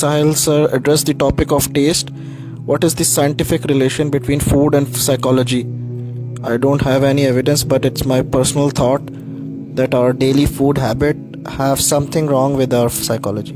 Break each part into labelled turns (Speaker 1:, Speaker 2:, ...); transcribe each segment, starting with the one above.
Speaker 1: Sahil sir address the topic of taste. What is the scientific relation between food and psychology? I don't have any evidence, but it's my personal thought that our daily food habit have something wrong with our psychology.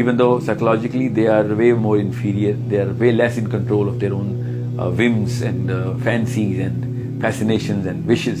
Speaker 2: even though psychologically they are way more inferior, they are way less in control of their own whims and fancies and fascinations and wishes.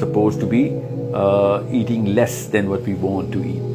Speaker 2: supposed to be eating less than what we want to eat.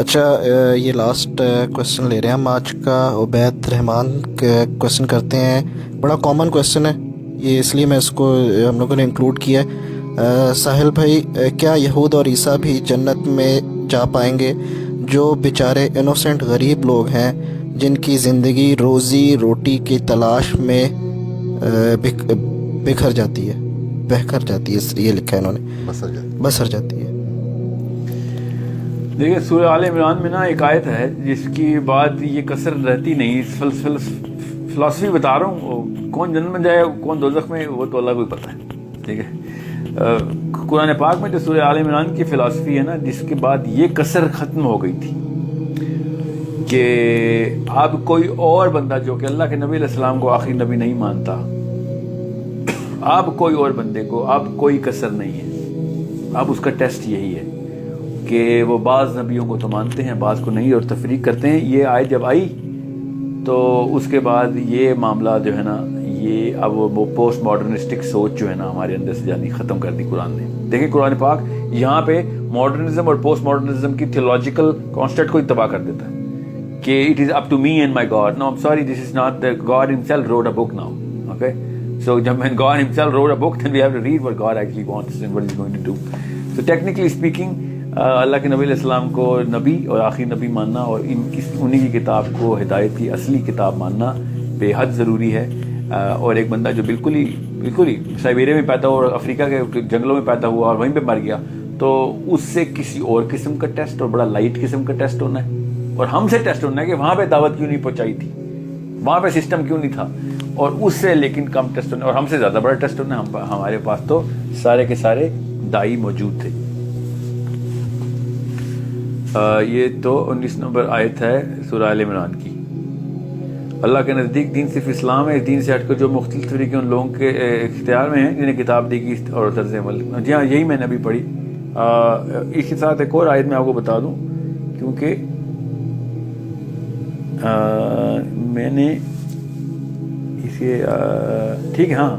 Speaker 1: اچھا یہ last question لے رہے ہیں ہم آج کا. عبید رحمان question کرتے ہیں, بڑا کامن کویسچن ہے یہ, اس لیے میں اس کو ہم لوگوں نے انکلوڈ کیا ہے. ساحل بھائی, کیا یہود اور عیسیٰ بھی جنت میں جا پائیں گے جو بیچارے انوسینٹ غریب لوگ ہیں جن کی زندگی روزی روٹی کی تلاش میں بکھر جاتی ہے, یہ لکھا ہے انہوں نے, بسر جاتی ہے.
Speaker 2: دیکھیں سورہ آل عمران میں نا ایک آیت ہے جس کی بات یہ کثر رہتی نہیں. فلسفی بتا رہا ہوں, کون جنت میں جائے کون دوزخ میں وہ تو اللہ کو ہی پتہ ہے. ٹھیک ہے, قرآن پاک میں جو سورہ آل عمران کی فلسفی ہے نا, جس کے بعد یہ کثر ختم ہو گئی تھی کہ اب کوئی اور بندہ جو کہ اللہ کے نبی علیہ السلام کو آخری نبی نہیں مانتا, اب کوئی اور بندے کو اب کوئی کثر نہیں ہے. اب اس کا ٹیسٹ یہی ہے کہ وہ بعض نبیوں کو تو مانتے ہیں, بعض کو نہیں, اور تفریق کرتے ہیں. یہ آیت جب آئی تو اس کے بعد یہ معاملہ جو ہے نا, یہ اب وہ پوسٹ ماڈرنسٹک سوچ جو ہے نا ہمارے اندر سے جانی ختم کر دی قرآن نے. دیکھیں قرآن پاک یہاں پہ ماڈرنزم اور پوسٹ ماڈرنزم کی تھیولوجیکل کانسیپٹ کو تباہ کر دیتا ہے کہ it is up to me and my God. No, I am sorry, this is not God himself wrote a book now. Okay, so when God himself wrote a book, then we have to read what God actually wants and what he's going to do. So technically speaking, اللہ کے نبی علیہ السلام کو نبی اور آخری نبی ماننا اور انہی کی کتاب کو ہدایت کی اصلی کتاب ماننا بے حد ضروری ہے. اور ایک بندہ جو بالکل ہی سائبیریا میں پیدا ہوا اور افریقہ کے جنگلوں میں پیدا ہوا اور وہیں پہ مر گیا, تو اس سے کسی اور قسم کا ٹیسٹ اور بڑا لائٹ قسم کا ٹیسٹ ہونا ہے. اور ہم سے ٹیسٹ ہونا ہے کہ وہاں پہ دعوت کیوں نہیں پہنچائی تھی, وہاں پہ سسٹم کیوں نہیں تھا, اور اس سے لیکن کم ٹیسٹ ہونا, اور ہم سے زیادہ بڑا ٹیسٹ ہونا ہے. ہمارے پاس تو سارے کے سارے دائی موجود تھے. یہ تو 19 نمبر آیت ہے سورہ آل عمران کی. اللہ کے نزدیک دین صرف اسلام ہے, اس دین سے ہٹ کر جو مختلف طریقے ان لوگوں کے اختیار میں ہیں جنہیں کتاب دی گئی اور طرز عمل. جی ہاں, یہی میں نے ابھی پڑھی. اس کے ساتھ ایک اور آیت میں آپ کو بتا دوں, کیونکہ میں نے اسے ٹھیک ہے, ہاں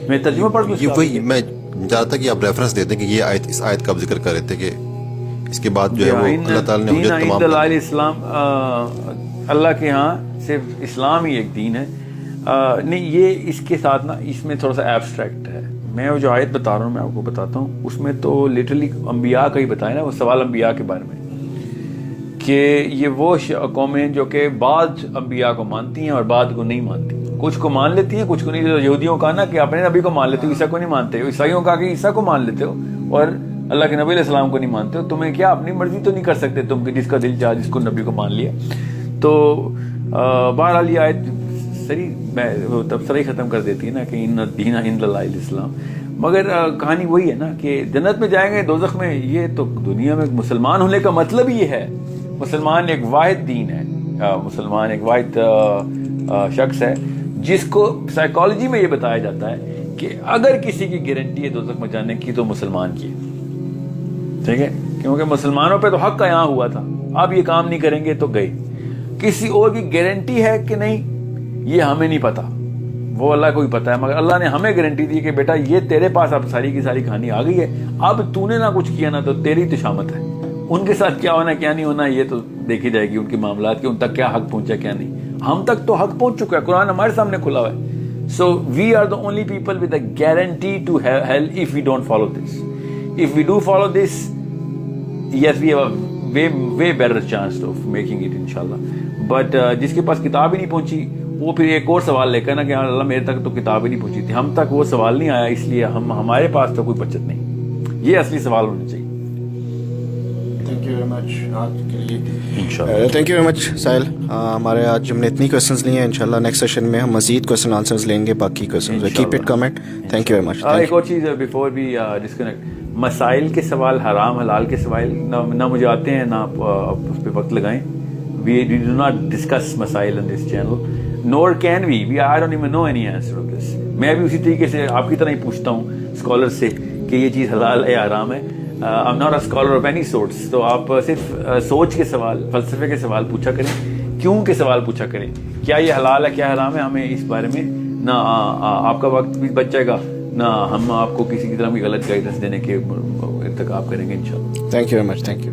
Speaker 2: میں ترجمہ پڑھ
Speaker 3: یہ وہی میں چاہتا تھا کہ آپ ریفرنس دے دیں کہ یہ آیت, اس آیت کا آپ ذکر کر رہے تھے کہ اس کے بعد جو ہے وہ اللہ تعالیٰ نے مجھے تمام
Speaker 2: اسلام, اللہ کے ہاں صرف اسلام ہی ایک دین ہے. نہیں, یہ اس کے ساتھ نا اس میں تھوڑا سا ایبسٹریکٹ ہے. میں وہ جو آیت بتا رہا ہوں میں آپ کو بتاتا ہوں, اس میں تو لٹرلی انبیاء کا ہی بتایا نا, وہ سوال انبیاء کے بارے میں کہ یہ وہ قومیں جو کہ بعض انبیاء کو مانتی ہیں اور بعض کو نہیں مانتی. کچھ کو مان لیتی ہیں, کچھ کو نہیں. یہودیوں کا نا کہ اپنے نبی کو مان لیتے ہو, عیسیٰ کو نہیں مانتے. عیسائیوں کا کہ عیسیٰ کو مان لیتے ہو اور اللہ کے نبی علیہ السلام کو نہیں مانتے ہو. تمہیں کیا اپنی مرضی تو نہیں کر سکتے تم کہ جس کا دل چاہ جس کو نبی کو مان لیا. تو بہرحال یہ آیت تبصرہ ہی ختم کر دیتی ہے نا کہ ان الدین عند اللہ الاسلام. مگر کہانی وہی ہے نا کہ جنت میں جائیں گے دوزخ میں. یہ تو دنیا میں مسلمان ہونے کا مطلب یہ ہے, مسلمان ایک واحد دین ہے, مسلمان ایک واحد شخص ہے جس کو سائیکالوجی میں یہ بتایا جاتا ہے کہ اگر کسی کی گارنٹی ہے دوزخ میں جانے کی تو مسلمان کی ہے. ٹھیک ہے, کیونکہ مسلمانوں پہ تو حق قیام ہوا تھا, اب یہ کام نہیں کریں گے تو گئے. کسی اور کی گارنٹی ہے کہ نہیں یہ ہمیں نہیں پتا, وہ اللہ کو ہی پتا ہے. مگر اللہ نے ہمیں گارنٹی دی کہ بیٹا یہ تیرے پاس اب ساری کی ساری کہانی آ گئی ہے, اب تو نے نہ کچھ کیا نا تو تیری تو شامت ہے. ان کے ساتھ کیا ہونا کیا نہیں ہونا یہ تو دیکھی جائے گی, ان کے معاملات کے ان تک کیا حق پہنچا کیا نہیں. ہم تک تو حق پہنچ چکا ہے, قرآن ہمارے سامنے کھلا ہوا ہے. So we are the only people with a guarantee to hell if we don't follow this. If we do follow this, yes, we have a way better chance of making it inshallah. But جس کے پاس کتاب ہی نہیں پہنچی وہ پھر ایک اور سوال لے کر نا کہ اللہ میرے تک تو کتاب ہی نہیں پہنچی تھی, ہم تک وہ سوال نہیں آیا اس لیے ہمارے پاس تو کوئی بچت نہیں. یہ اصلی سوال ہونا چاہیے.
Speaker 1: تھینک یو ویری مچ آج کے لیے. تھینک یو ویری مچ ساحل. ہمارے آج ہم نے اتنی کویشچنز لیے ہیں, انشاءاللہ نیکسٹ سیشن میں ہم مزید کویشچن آنسرز لیں گے. باقی questions keep it comment. Thank you very much.
Speaker 2: ایک اور چیز بیفور بھی ڈسکنیکٹ, مسائل کے سوال, حرام حلال کے سوال نہ مجھے آتے ہیں نہ اس پہ وقت لگائیں. We do not discuss مسائل on this channel, nor can we. I don't even know any answer of this. میں بھی اسی طریقے سے آپ کی طرح ہی پوچھتا ہوں اسکالر سے کہ یہ چیز حلال ہے یا حرام ہے. I'm not a scholar of any sorts. تو آپ صرف سوچ کے سوال, فلسفے کے سوال پوچھا کریں, کیوں کے سوال پوچھا کریں, کیا یہ حلال ہے کیا حرام ہے. ہمیں اس بارے میں نہ آپ کا وقت بھی بچ جائے گا نہ ہم آپ کو کسی کی طرح کی غلط گائیڈنس دینے کے ارتکاب کریں گے انشاءاللہ.
Speaker 1: Thank you very much. Thank you.